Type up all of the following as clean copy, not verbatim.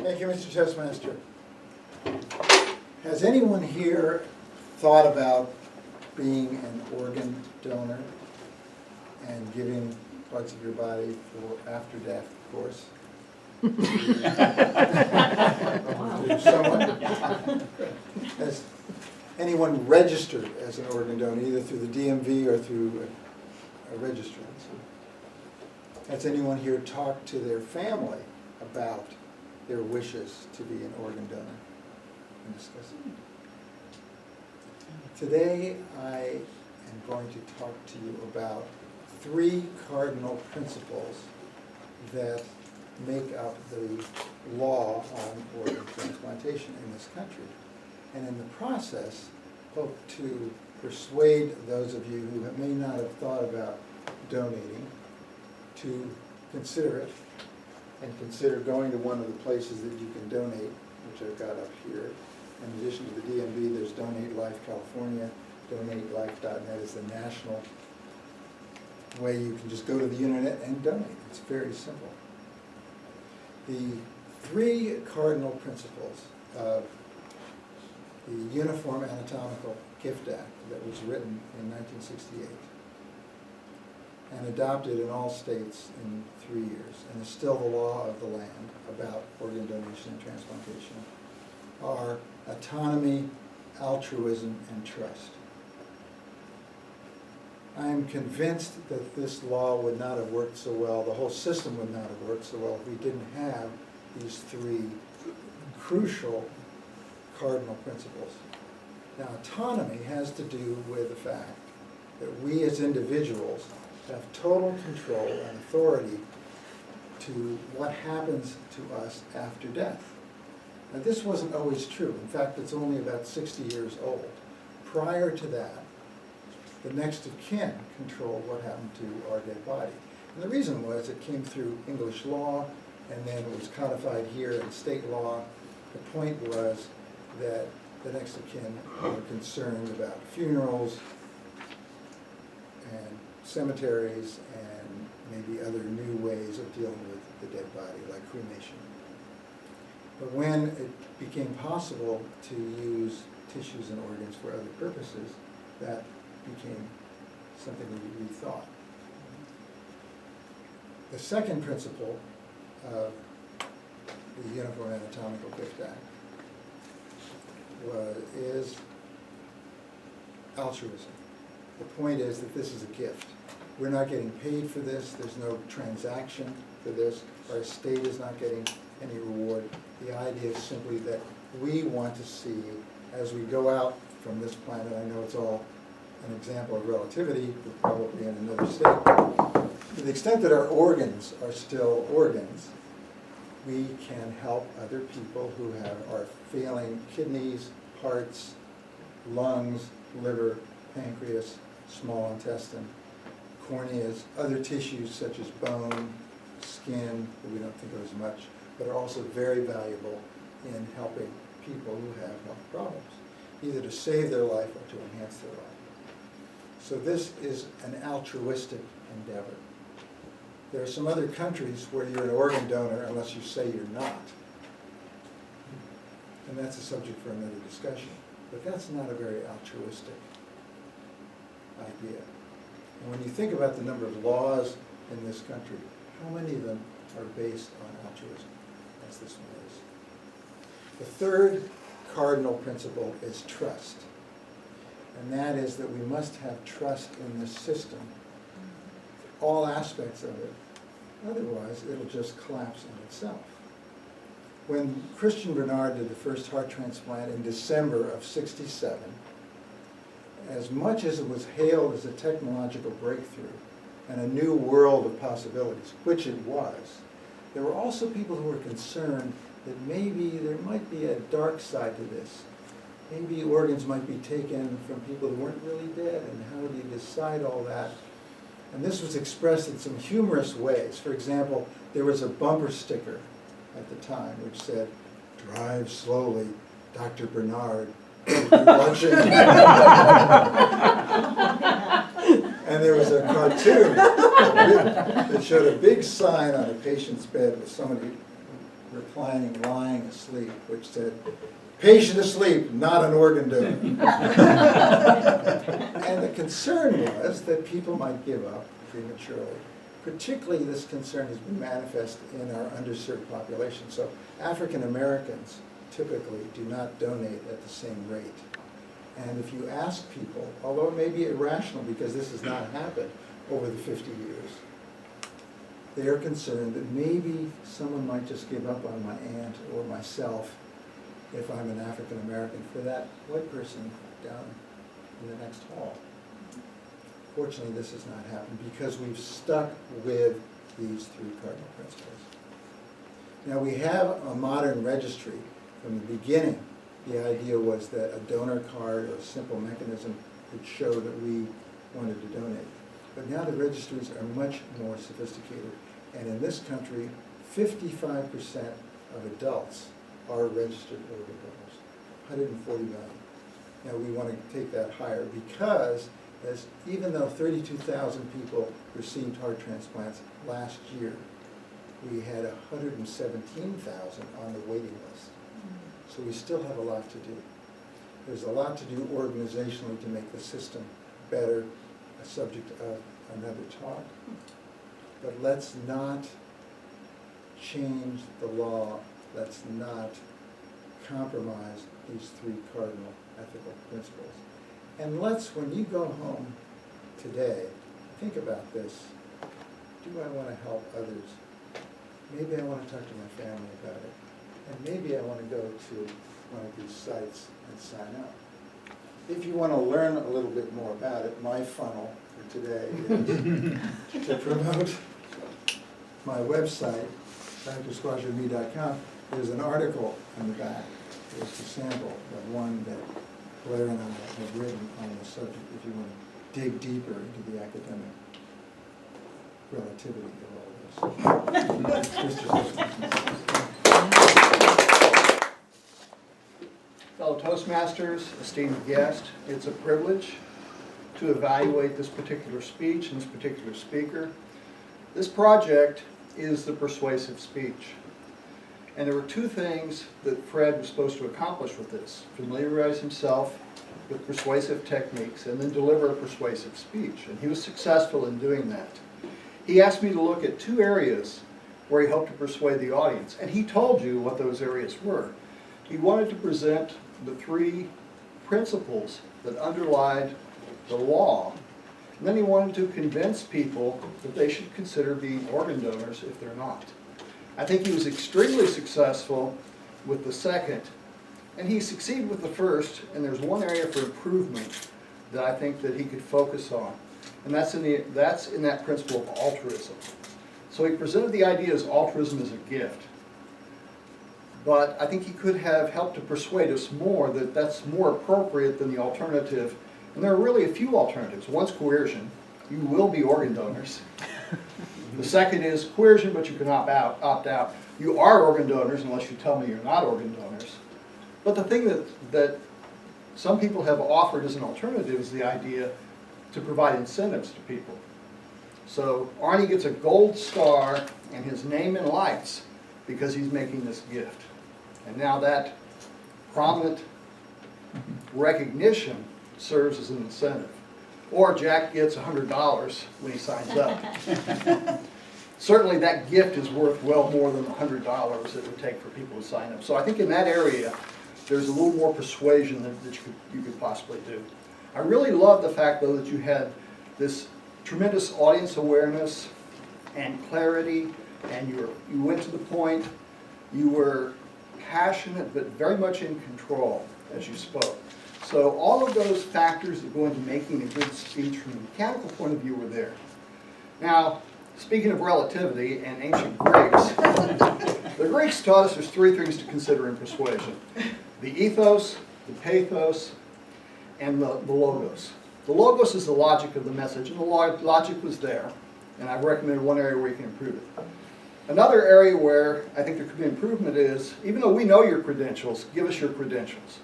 Thank you, Mr. Toastmaster. Has anyone here thought about being an organ donor and giving parts of your body for after death, of course? To someone? Has anyone registered as an organ donor, either through the DMV or through a registrant? Has anyone here talked to their family about their wishes to be an organ donor and discuss it? Today I am going to talk to you about 3 cardinal principles that make up the law on organ transplantation in this country. And in the process, hope to persuade those of you who may not have thought about donating to consider it, and consider going to one of the places that you can donate, which I've got up here. In addition to the DMV, there's Donate Life California. DonateLife.net is the national way you can just go to the internet and donate. It's very simple. The 3 cardinal principles of the Uniform Anatomical Gift Act that was written in 1968 and adopted in all states in 3 years, and is still the law of the land about organ donation and transplantation, are autonomy, altruism, and trust. I am convinced that this law would not have worked so well, the whole system would not have worked so well if we didn't have these 3 crucial cardinal principles. Now, autonomy has to do with the fact that we as individuals have total control and authority to what happens to us after death. Now, this wasn't always true. In fact, it's only about 60 years old. Prior to that, the next of kin controlled what happened to our dead body. And the reason was it came through English law, and then it was codified here in state law. The point was that the next of kin were concerned about funerals and cemeteries and maybe other new ways of dealing with the dead body, like cremation. But when it became possible to use tissues and organs for other purposes, that became something we rethought. The second principle of the Uniform Anatomical Gift Act is altruism. The point is that this is a gift. We're not getting paid for this. There's no transaction for this. Our estate is not getting any reward. The idea is simply that we want to see, as we go out from this planet, I know it's all an example of relativity, we're probably in another state. To the extent that our organs are still organs, we can help other people who are failing kidneys, hearts, lungs, liver, pancreas, small intestine, corneas, other tissues such as bone, skin, that we don't think of as much, but are also very valuable in helping people who have health problems, either to save their life or to enhance their life. So this is an altruistic endeavor. There are some other countries where you're an organ donor unless you say you're not. And that's a subject for another discussion. But that's not a very altruistic idea. And when you think about the number of laws in this country, how many of them are based on altruism, as this one is? The third cardinal principle is trust. And that is that we must have trust in this system, all aspects of it. Otherwise, it'll just collapse on itself. When Christian Bernard did the first heart transplant in December of '67, as much as it was hailed as a technological breakthrough and a new world of possibilities, which it was, there were also people who were concerned that maybe there might be a dark side to this. Maybe organs might be taken from people who weren't really dead, and how do you decide all that? And this was expressed in some humorous ways. For example, there was a bumper sticker at the time which said, "Drive slowly, Dr. Bernard, if you're watching." And there was a cartoon that showed a big sign on a patient's bed with somebody reclining, lying asleep, which said, "Patient asleep, not an organ donor." And the concern was that people might give up prematurely. Particularly, this concern has been manifest in our underserved population. So African Americans typically do not donate at the same rate. And if you ask people, although it may be irrational because this has not happened over the 50 years, they are concerned that maybe someone might just give up on my aunt or myself if I'm an African American for that white person down in the next hall. Fortunately, this has not happened because we've stuck with these three cardinal principles. Now, we have a modern registry. From the beginning, the idea was that a donor card or a simple mechanism would show that we wanted to donate. But now the registries are much more sophisticated. And in this country, 55% of adults are registered organ donors, 140 million. Now we want to take that higher because even though 32,000 people received heart transplants last year, we had 117,000 on the waiting list. So we still have a lot to do. There's a lot to do organizationally to make the system better, a subject of another talk. But let's not change the law. Let's not compromise these three cardinal ethical principles. And let's, when you go home today, think about this. Do I want to help others? Maybe I want to talk to my family about it. And maybe I want to go to one of these sites and sign up. If you want to learn a little bit more about it, my funnel for today is to promote my website, drsquashwithme.com. There's an article on the back. There's the sample, the one that Blair and I have written on the subject if you want to dig deeper into the academic relativity of all this. Fellow Toastmasters, esteemed guest, it's a privilege to evaluate this particular speech and this particular speaker. This project is the persuasive speech. And there were two things that Fred was supposed to accomplish with this: familiarize himself with persuasive techniques and then deliver a persuasive speech. And he was successful in doing that. He asked me to look at two areas where he hoped to persuade the audience. And he told you what those areas were. He wanted to present the three principles that underlied the law. And then he wanted to convince people that they should consider being organ donors if they're not. I think he was extremely successful with the second, and he succeeded with the first, and there's one area for improvement that I think that he could focus on, and that's in that principle of altruism. So he presented the idea as altruism as a gift, but I think he could have helped to persuade us more that that's more appropriate than the alternative, and there are really a few alternatives. One's coercion. You will be organ donors. The second is coercion, but you can opt out. You are organ donors unless you tell me you're not organ donors. But the thing that some people have offered as an alternative is the idea to provide incentives to people. So Arnie gets a gold star and his name in lights because he's making this gift. And now that prominent recognition serves as an incentive. Or Jack gets $100 when he signs up. Certainly that gift is worth well more than the $100 it would take for people to sign up. So I think in that area, there's a little more persuasion that you could possibly do. I really love the fact, though, that you had this tremendous audience awareness and clarity, and you went to the point. You were passionate, but very much in control as you spoke. So all of those factors that go into making a good speech from a mechanical point of view were there. Now, speaking of relativity and ancient Greeks, the Greeks taught us there's three things to consider in persuasion: the ethos, the pathos, and the logos. The logos is the logic of the message, and the logic was there, and I've recommended one area where you can improve it. Another area where I think there could be improvement is, even though we know your credentials, give us your credentials.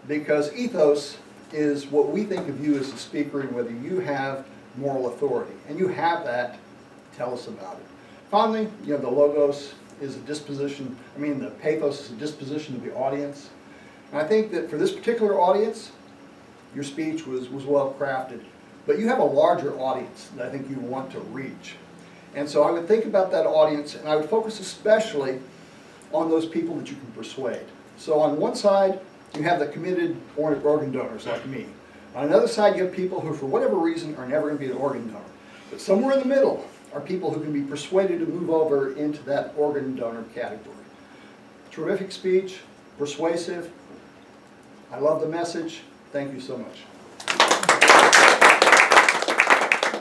Because ethos is what we think of you as a speaker and whether you have moral authority. And you have that. Tell us about it. Finally, the logos is a disposition, the pathos is a disposition of the audience. And I think that for this particular audience, your speech was well crafted. But you have a larger audience that I think you want to reach. And so I would think about that audience, and I would focus especially on those people that you can persuade. So on one side, you have the committed organ donors like me. On another side, you have people who, for whatever reason, are never going to be an organ donor. But somewhere in the middle are people who can be persuaded to move over into that organ donor category. Terrific speech, persuasive. I love the message. Thank you so much.